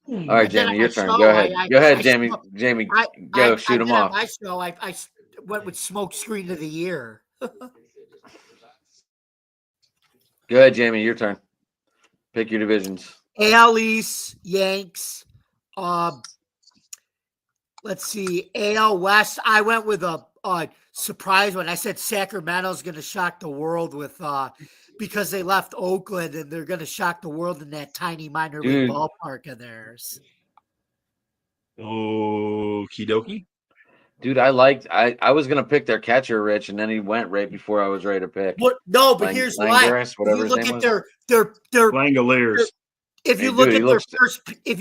All right, Jamie, your turn. Go ahead. Go ahead, Jamie. Jamie, go shoot him off. My show, I went with smoke screen of the year. Go ahead, Jamie. Your turn. Pick your divisions. AL East, Yanks. Let's see. AL West. I went with a surprise one. I said Sacramento's going to shock the world with because they left Oakland and they're going to shock the world in that tiny minor league ballpark of theirs. Okie dokie. Dude, I was going to pick their catcher, Rich, and then he went right before I was ready to pick. What? No, but here's why. You look at their Langoliers. if you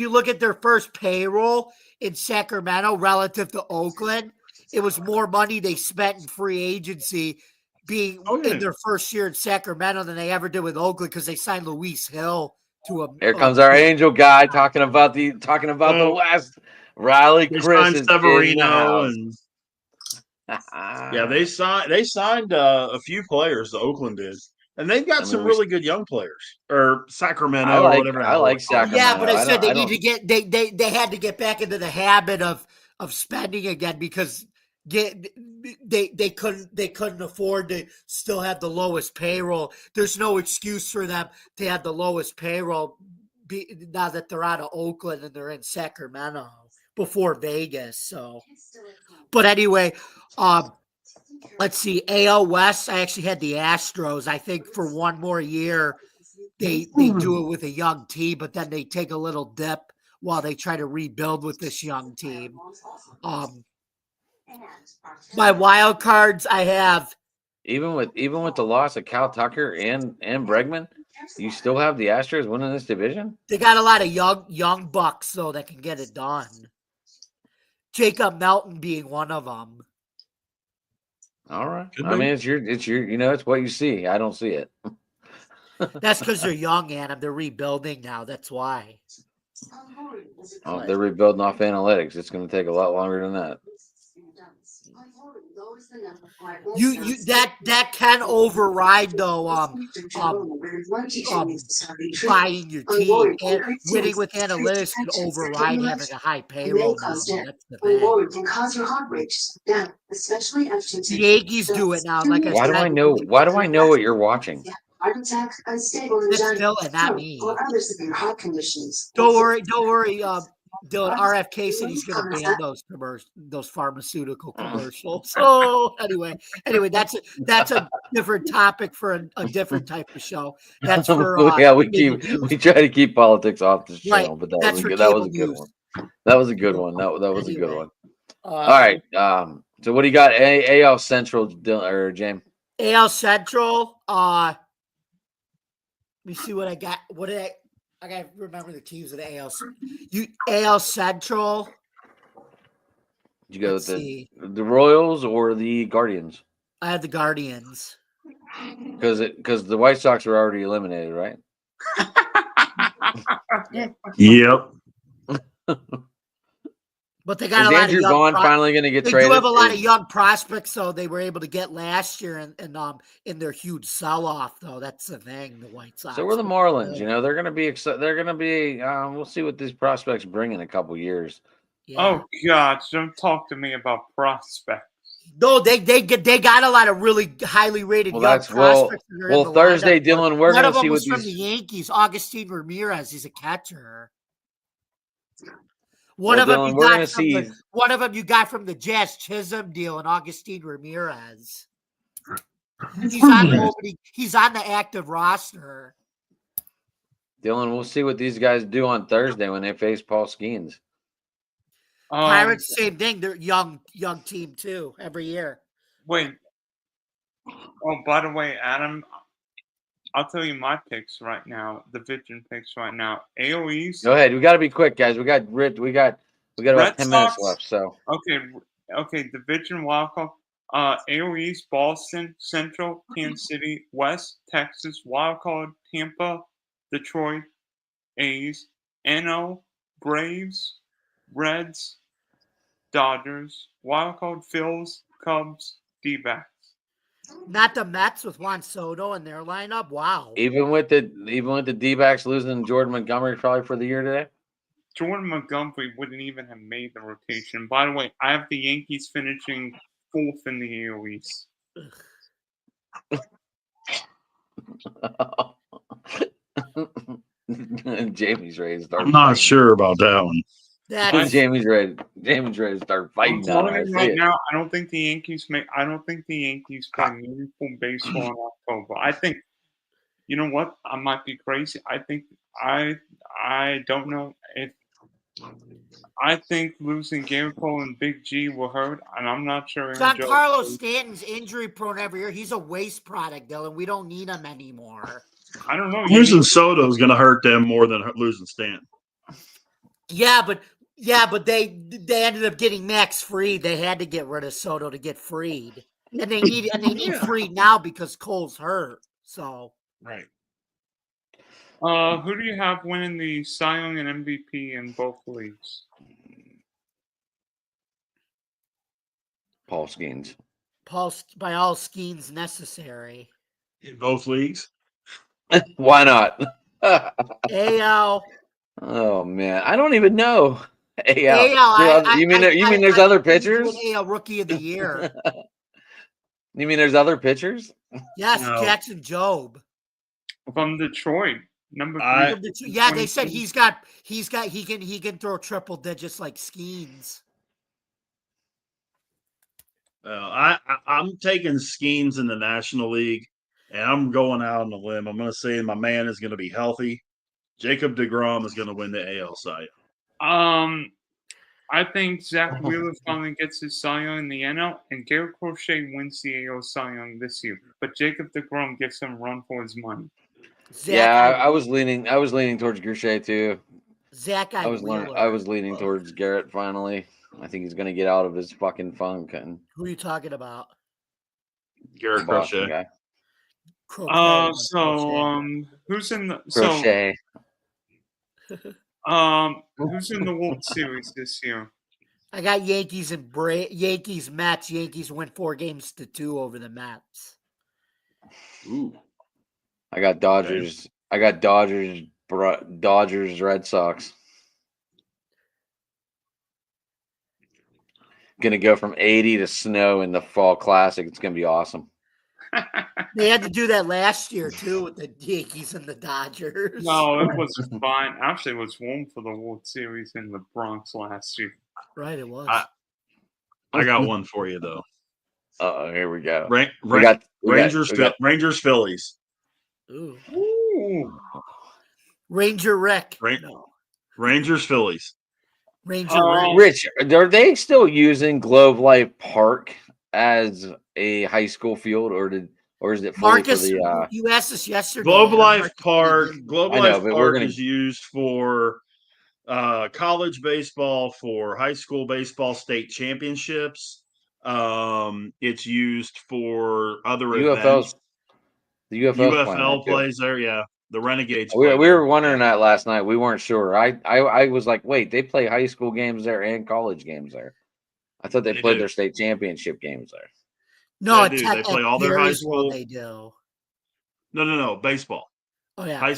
look at their first payroll in Sacramento relative to Oakland, it was more money they spent in free agency being in their first year in Sacramento than they ever did with Oakland because they signed Luis Hill to a. Here comes our Angel guy talking about the West. Riley Chris is Severino and yeah, they signed a few players. The Oakland did, and they've got some really good young players. Or Sacramento, or whatever. I like Sacramento. Yeah, but I said they need to get they had to get back into the habit of spending again because they couldn't afford to still have the lowest payroll. There's no excuse for them to have the lowest payroll now that they're out of Oakland and they're in Sacramento before Vegas. So, but anyway, let's see. AL West, I actually had the Astros. I think for one more year, they do it with a young team, but then they take a little dip while they try to rebuild with this young team. My wild cards, I have. Even with the loss of Cal Tucker and Bregman, you still have the Astros winning this division? They got a lot of young bucks though that can get it done. Jacob Melton being one of them. All right. I mean, it's your, it's what you see. I don't see it. That's because they're young, Adam. They're rebuilding now. That's why. Oh, they're rebuilding off analytics. It's going to take a lot longer than that. That can override though buying your team and winning with analytics can override having a high payroll. That's the thing. The Yankees do it now. Like why do I know what you're watching? It's Dylan, not me. Don't worry. Dylan, RFK said he's going to ban those pharmaceutical commercials. So anyway, that's a different topic for a different type of show. That's for we try to keep politics off the show, right. But that was a good one. That was a good one. That was a good one. All right. So what do you got? AL Central, Dylan or James? AL Central. Let me see what I got. I got to remember the teams of the AL Central. Did you go with the Royals or the Guardians? I had the Guardians. Because the White Sox were already eliminated, right? Yep. But they got a lot of young Vaughn finally going to get traded? They do have a lot of young prospects, so they were able to get last year in their huge sell-off, though. That's the thing, the White Sox. So were the Marlins. They're going to be we'll see what these prospects bring in a couple years. Yeah. Oh, God, don't talk to me about prospects. No, they got a lot of really highly rated young prospects. Well, Thursday, Dylan, we're going to see what these... from the Yankees. Augustine Ramirez, he's a catcher. One of them you got from the Jazz, Chisholm deal, and Augustine Ramirez. He's on the active roster. Dylan, we'll see what these guys do on Thursday when they face Paul Skeens. Pirates, same thing. They're young team too every year. Wait. Oh, by the way, Adam, I'll tell you my picks right now. The Division picks right now. AL East. Go ahead. We got to be quick, guys. We got about 10 minutes left. So okay. Division wildcard. AL East, Boston, Central, Kansas City, West, Texas, wildcard, Tampa, Detroit, A's, NL, Braves, Reds, Dodgers, wildcard, Phils, Cubs, D-backs. Not the Mets with Juan Soto in their lineup. Wow. Even with the D-backs losing Jordan Montgomery probably for the year today. Jordan Montgomery wouldn't even have made the rotation. By the way, I have the Yankees finishing 4th in the AL East. Jamie's ready to start. I'm not sure about that one. Jamie's ready to start fighting. Right now, I don't think the Yankees play meaningful baseball in October. I think, you know what? I might be crazy. I think I don't know if I think losing Garrett Cole and Big G will hurt, and I'm not sure. Giancarlo Stanton's injury prone every year. He's a waste product, Dylan. We don't need him anymore. I don't know. Losing Soto is going to hurt them more than losing Stanton. Yeah, but they ended up getting Max Fried. They had to get rid of Soto to get Fried, and they need Fried now because Cole's hurt. So right. Who do you have winning the Cy Young and MVP in both leagues? Paul Skeens. By all Skeens necessary. In both leagues? Why not? AL. Oh man, I don't even know. AL. You mean there's other pitchers? AL Rookie of the Year. You mean there's other pitchers? Yes, No. Jackson Jobe From Detroit. Number 3. Yeah, they said he can throw triple digits like Skeens. I'm taking Skeens in the National League, and I'm going out on a limb. I'm going to say my man is going to be healthy. Jacob deGrom is going to win the AL Cy Young. I think Zach Wheeler finally gets his Cy Young in the NL, and Garrett Crochet wins the AL Cy Young this year. But Jacob deGrom gets him a run for his money. I was leaning towards Crochet too. I was leaning towards Garrett finally. I think he's going to get out of his fucking funk. And who are you talking about? Garrett Crochet. Guy. Who's in the Crochet? Who's in the World Series this year? I got Yankees and Yankees Mets. Yankees win 4-2 over the Mets. Ooh. I got Dodgers. I got Dodgers. Red Sox. Gonna go from 80 to snow in the Fall Classic. It's gonna be awesome. They had to do that last year too with the Yankees and the Dodgers. No, it was fine. Actually, it was warm for the World Series in the Bronx last year. Right, it was. I got one for you though. Here we go. Rangers, Phillies. Ooh. Ranger Rick. Rangers, Phillies. Rich, are they still using Globe Life Park as a high school field, or is it Marcus? You asked us yesterday. Globe Life Park is used for college baseball, for high school baseball state championships. It's used for other events. The UFL plays there, yeah. The Renegades. We were wondering that last night. We weren't sure. I was like, wait, they play high school games there and college games there. I thought they played their state championship games there. No, they play all their high school. They do. No, baseball. Oh yeah, the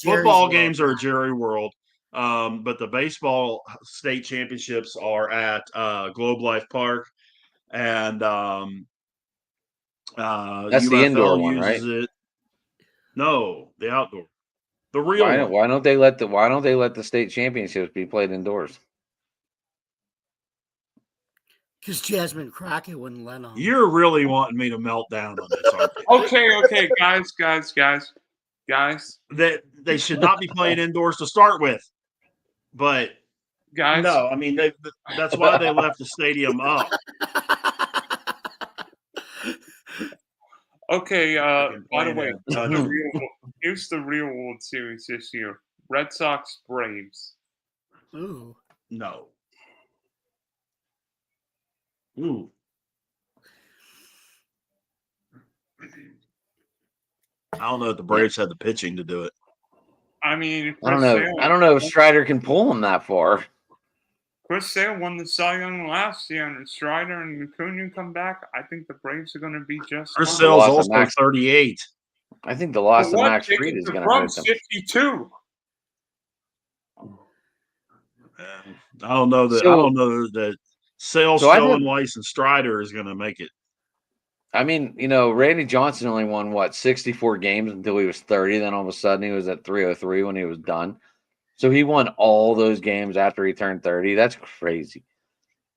football games are at Jerry World, but the baseball state championships are at Globe Life Park, and that's UFL the indoor one, right? It. No, the outdoor. The real one. Why don't they let the state championships be played indoors? Because Jasmine Crockett wouldn't let them. You're really wanting me to melt down on this, aren't you? Okay, guys. That they should not be playing indoors to start with. But guys, no, I mean that's why they left the stadium up. Okay, by the way, here's the real World Series this year. Red Sox, Braves. Ooh. No. Ooh. I don't know if the Braves had the pitching to do it. I mean, I don't know if Strider can pull him that far. Chris Sale won the Cy Young last year, and if Strider and Acuna come back, I think the Braves are going to be just. Chris Sale's also 38. I think the loss of Max Fried is going to hurt them. 52. I don't know that Sale, Stoneweis, and Strider is going to make it. I mean, Randy Johnson only won 64 games until he was 30. Then all of a sudden he was at 303 when he was done. So he won all those games after he turned 30. That's crazy.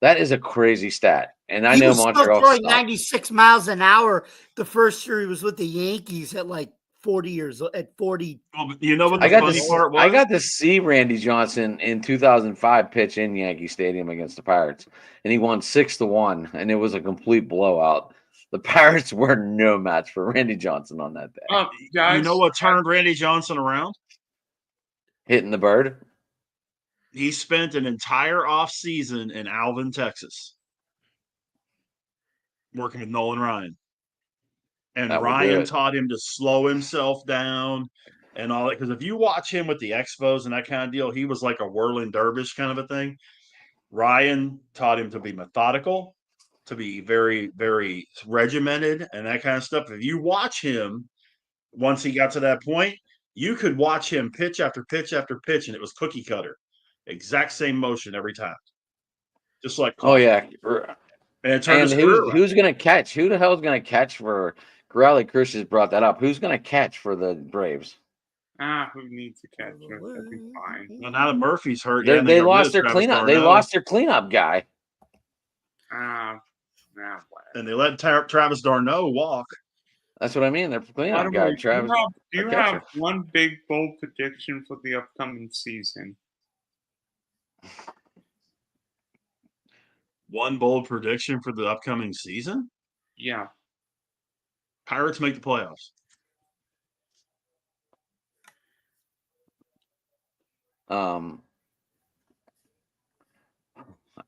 That is a crazy stat. And I know Montreal throwing 96 miles an hour the first year he was with the Yankees at like 40 years old. At 40. Well, you know what the funny part was? I got to see Randy Johnson in 2005 pitch in Yankee Stadium against the Pirates, and he won 6-1, and it was a complete blowout. The Pirates were no match for Randy Johnson on that day. Guys, you know what turned Randy Johnson around? Hitting the bird. He spent an entire off season in Alvin, Texas, working with Nolan Ryan. And Ryan taught him to slow himself down and all that. Because if you watch him with the Expos and that kind of deal, he was like a whirling dervish kind of a thing. Ryan taught him to be methodical, to be very, very regimented and that kind of stuff. If you watch him, once he got to that point, you could watch him pitch after pitch after pitch, and it was cookie cutter. Exact same motion every time. Just like oh yeah. And it turned who's gonna catch? Who the hell's gonna catch for Raleigh Chris just brought that up. Who's gonna catch for the Braves? Who needs to catch it? That'll be fine. Well, now that Murphy's hurt, they lost their cleanup. They lost their cleanup guy. And they let Travis d'Arnaud walk. That's what I mean. Their cleanup guy, Travis. Do you have one big bold prediction for the upcoming season? One bold prediction for the upcoming season? Yeah. Pirates make the playoffs.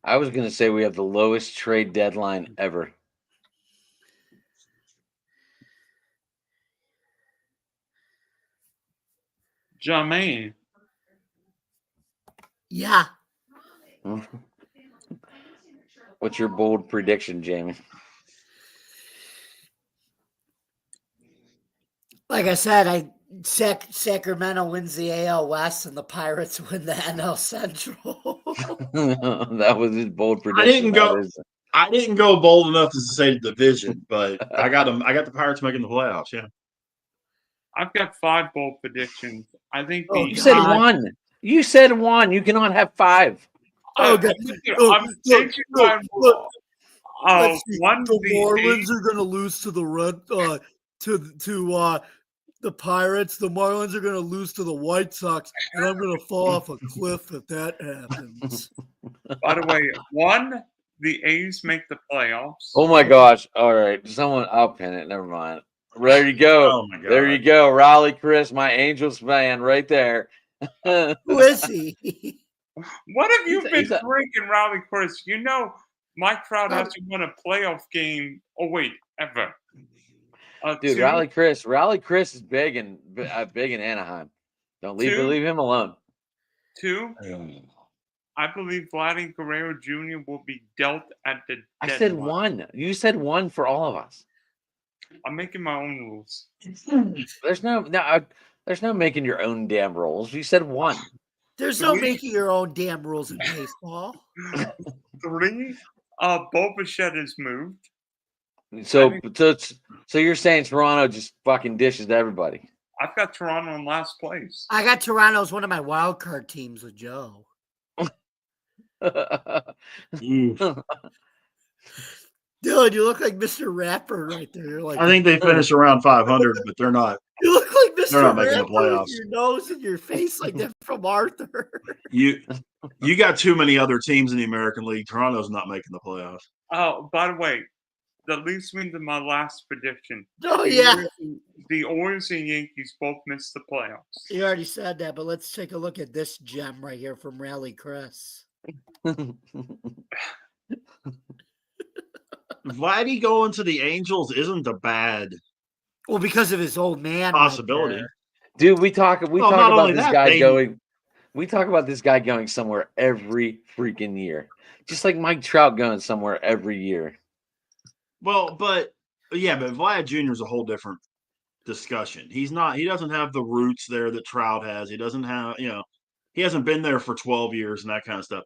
I was going to say we have the lowest trade deadline ever. Jermaine. Yeah. What's your bold prediction, Jamie? Like I said, Sacramento wins the AL West and the Pirates win the NL Central. That was his bold prediction. I didn't go bold enough to say division, but I got them. I got the Pirates making the playoffs. Yeah. I've got 5 bold predictions. I think you said 1. You said 1. You cannot have 5. Okay. I'm taking my rule. The Marlins are going to lose to the the Pirates. The Marlins are going to lose to the White Sox, and I'm going to fall off a cliff if that happens. By the way, 1, the A's make the playoffs. Oh my gosh! All right, I'll pin it. Never mind. There you go. Oh my God. There you go. Raleigh Chris, my Angels fan, right there. Who is he? What have you been drinking, Raleigh Chris? You know, my crowd hasn't won a playoff game. Oh wait, ever. Dude, 2, Raleigh Chris is big in Anaheim. Don't leave him alone. 2, I believe Vladdy Guerrero Jr. will be dealt at the deadline. I said 1. You said 1 for all of us. I'm making my own rules. There's no making your own damn rules. You said 1. There's no making your own damn rules in baseball. 3, Bo Bichette is moved. So you're saying Toronto just fucking dishes to everybody? I've got Toronto in last place. I got Toronto as one of my wild card teams with Joe. Dude, you look like Mr. Rapper right there. You're like, I think they finished around 500, but they're not. You look like Mr. They're not making the Rapper playoffs. with your nose and your face like that from Arthur. You got too many other teams in the American League. Toronto's not making the playoffs. Oh, by the way, that leads me to my last prediction. Oh, yeah. The Orioles and Yankees both missed the playoffs. You already said that, but let's take a look at this gem right here from Raleigh Chris. Vladdy going to the Angels isn't a bad because of his old man possibility. Right, dude, we talk about this guy going. We talk about this guy going somewhere every freaking year, just like Mike Trout going somewhere every year. Well, but Vlad Jr. is a whole different discussion. He doesn't have the roots there that Trout has. He doesn't have, he hasn't been there for 12 years and that kind of stuff.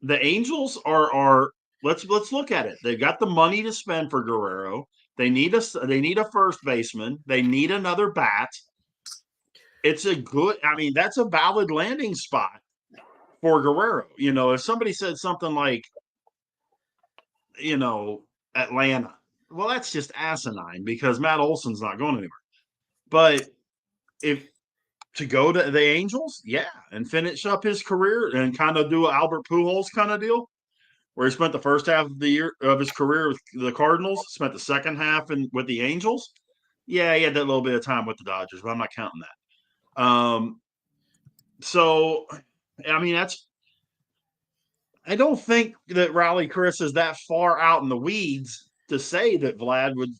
The Angels are let's look at it. They've got the money to spend for Guerrero. They need a first baseman. They need another bat. It's that's a valid landing spot for Guerrero. If somebody said something like, Atlanta, well, that's just asinine because Matt Olson's not going anywhere. But if to go to the Angels, and finish up his career and kind of do an Albert Pujols kind of deal, where he spent the first half of the year of his career with the Cardinals, spent the second half with the Angels. Yeah, he had that little bit of time with the Dodgers, but I'm not counting that. So, I mean, I don't think that Raleigh Chris is that far out in the weeds to say that Vlad would,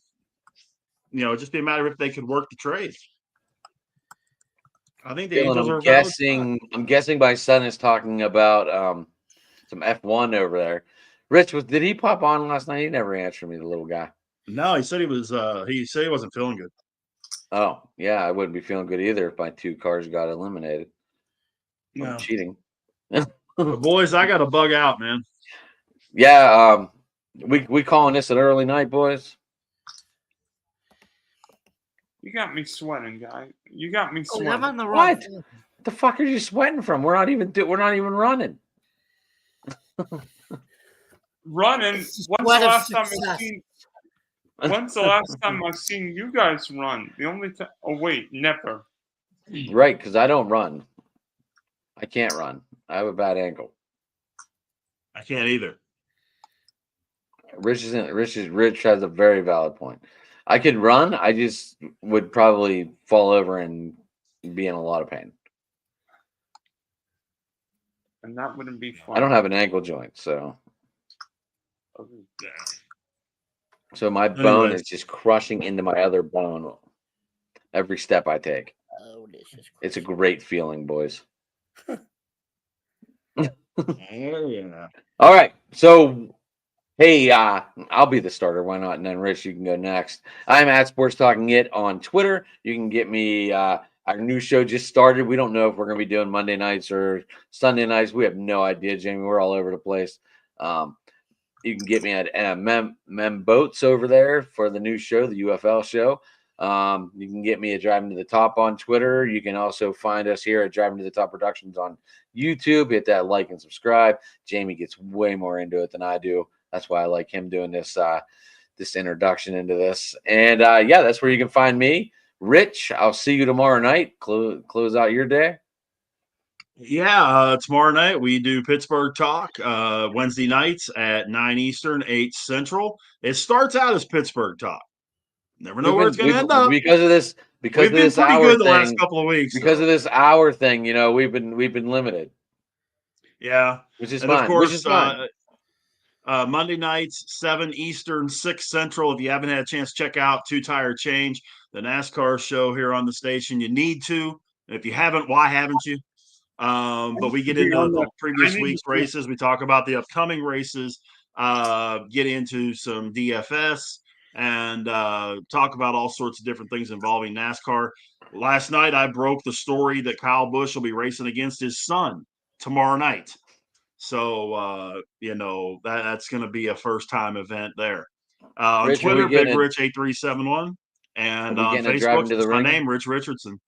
just be a matter of if they could work the trade. I think the Angels are I'm guessing my son is talking about some F1 over there. Rich, did he pop on last night? He never answered me, the little guy. No, he said he was. He said he wasn't feeling good. Oh, yeah, I wouldn't be feeling good either if my 2 cars got eliminated. No. Cheating. But boys, I got to bug out, man. Yeah, we calling this an early night, boys. You got me sweating, guy. You got me sweating. I'm on the run. What the fuck are you sweating from? We're not even running. Running. When's the last time I've seen you guys run? The only time. Oh wait, never. Right, because I don't run. I can't run. I have a bad ankle. I can't either. Rich has a very valid point. I could run. I just would probably fall over and be in a lot of pain. And that wouldn't be fun. I don't have an ankle joint, so. So my bone is just crushing into my other bone every step I take. Oh, it's a great feeling, boys. Yeah. All right. So, hey, I'll be the starter. Why not? And then, Rich, you can go next. I'm at Sports Talking It on Twitter. You can get me. Our new show just started. We don't know if we're going to be doing Monday nights or Sunday nights. We have no idea, Jamie. We're all over the place. You can get me at Mem Boats over there for the new show, the UFL show. You can get me at Driving to the Top on Twitter. You can also find us here at Driving to the Top Productions on YouTube. Hit that like and subscribe. Jamie gets way more into it than I do. That's why I like him doing this this introduction into this. And yeah, that's where you can find me. Rich, I'll see you tomorrow night. Close out your day. Yeah, tomorrow night we do Pittsburgh Talk. Wednesday nights at 9 Eastern, 8 Central. It starts out as Pittsburgh Talk. Never know where it's going to end up because of this. Because we've of been this pretty hour good the thing, last couple of weeks. Because of this hour thing, we've been limited. Yeah, which is and fine. Of course, which is fine. Monday nights, 7 Eastern, 6 Central. If you haven't had a chance to check out Two Tire Change, the NASCAR show here on the station, you need to. If you haven't, why haven't you? But we get into the previous week's races. We talk about the upcoming races, get into some DFS, and talk about all sorts of different things involving NASCAR. Last night, I broke the story that Kyle Busch will be racing against his son tomorrow night. So, that's going to be a first-time event there. On Rich, Twitter, Big Rich 8371, and on Facebook, it's my name, Rich Richardson.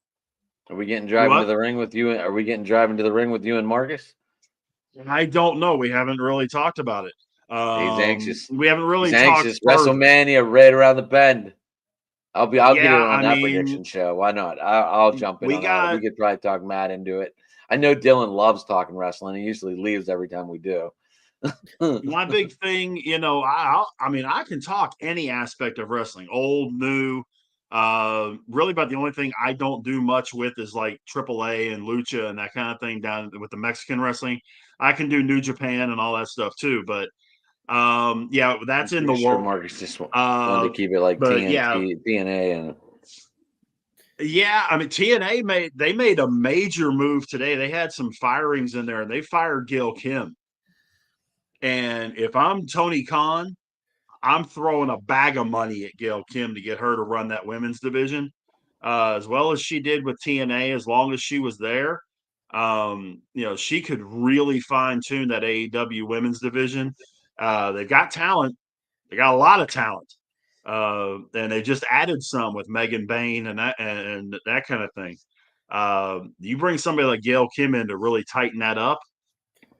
Are we getting driving to the ring with you? Are we getting driving to the ring with you and Marcus? I don't know. We haven't really talked about it. He's anxious. We haven't really He's talked. Anxious. WrestleMania right around the bend. I'll get it on that prediction show. Why not? I'll jump in on that. We could probably talk Matt into it. I know Dylan loves talking wrestling. He usually leaves every time we do. My big thing, I can talk any aspect of wrestling, old, new. Really about the only thing I don't do much with is like AAA and Lucha and that kind of thing down with the Mexican wrestling. I can do New Japan and all that stuff too, but yeah, that's in the world. Marcus just wanted to keep it like TNA and yeah, I mean TNA made a major move today. They had some firings in there, and they fired Gail Kim. And if I'm Tony Khan, I'm throwing a bag of money at Gail Kim to get her to run that women's division, as well as she did with TNA. As long as she was there, she could really fine tune that AEW women's division. They've got talent; they got a lot of talent, and they just added some with Megan Bain and that kind of thing. You bring somebody like Gail Kim in to really tighten that up.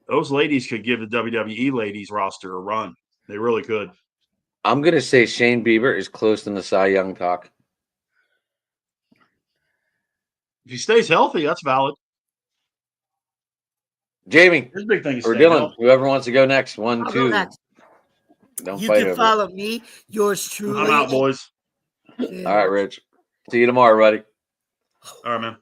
Those ladies could give the WWE ladies roster a run. They really could. I'm going to say Shane Bieber is close in the Cy Young talk. If he stays healthy, that's valid. Jamie His big thing is or staying Dylan, healthy. whoever wants to go next. I'll 1, go 2. next. Don't You fight can over follow me, yours truly. I'm out, boys. it. All right, Rich. See you tomorrow, buddy. All right, man.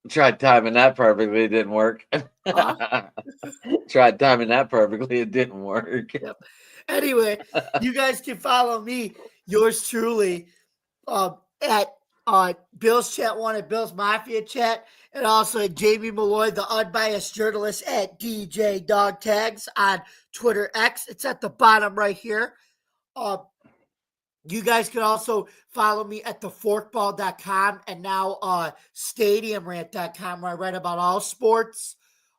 Tried timing that perfectly. It didn't work. Tried timing that perfectly. It didn't work. Yep. Anyway, you guys can follow me, yours truly, at Bill's Chat 1 at Bill's Mafia Chat, and also at Jamie Malloy, the unbiased journalist at DJ Dog Tags on Twitter X. It's at the bottom right here. You guys can also follow me at theforkball.com and now stadiumrant.com, where I write about all sports.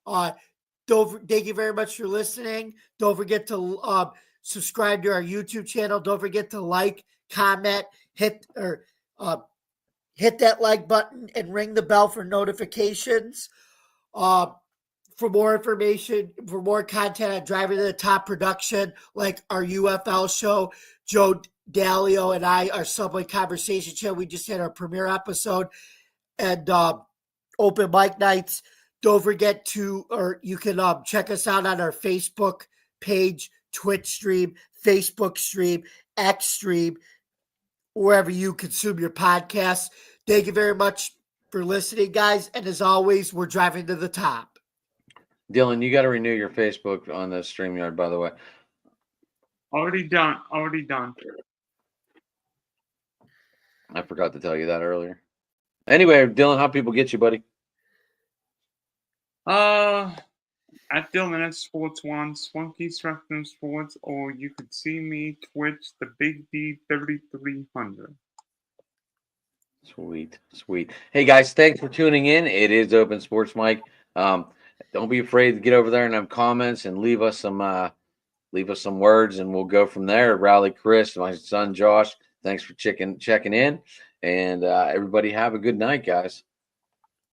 Thank you very much for listening. Don't forget to subscribe to our YouTube channel. Don't forget to like, comment, hit that like button and ring the bell for notifications. For more information, for more content on Driving to the Top production, like our UFL show, Joe Dalio and I, our Subway Conversation show. We just had our premiere episode and open mic nights. Don't forget you can check us out on our Facebook page, Twitch stream, Facebook stream, X stream, wherever you consume your podcasts. Thank you very much for listening, guys. And as always, we're driving to the top. Dylan, you got to renew your Facebook on the StreamYard, by the way. Already done. I forgot to tell you that earlier. Anyway, Dylan, how people get you, buddy? At Dylan at Sports One, Spunky Spectrum Sports, or you could see me Twitch, the Big D 3300. Sweet. Hey guys, thanks for tuning in. It is Open Sports Mike. Don't be afraid to get over there and have comments and leave us some words, and we'll go from there. Rally Chris, my son Josh, thanks for checking in, and everybody have a good night, guys.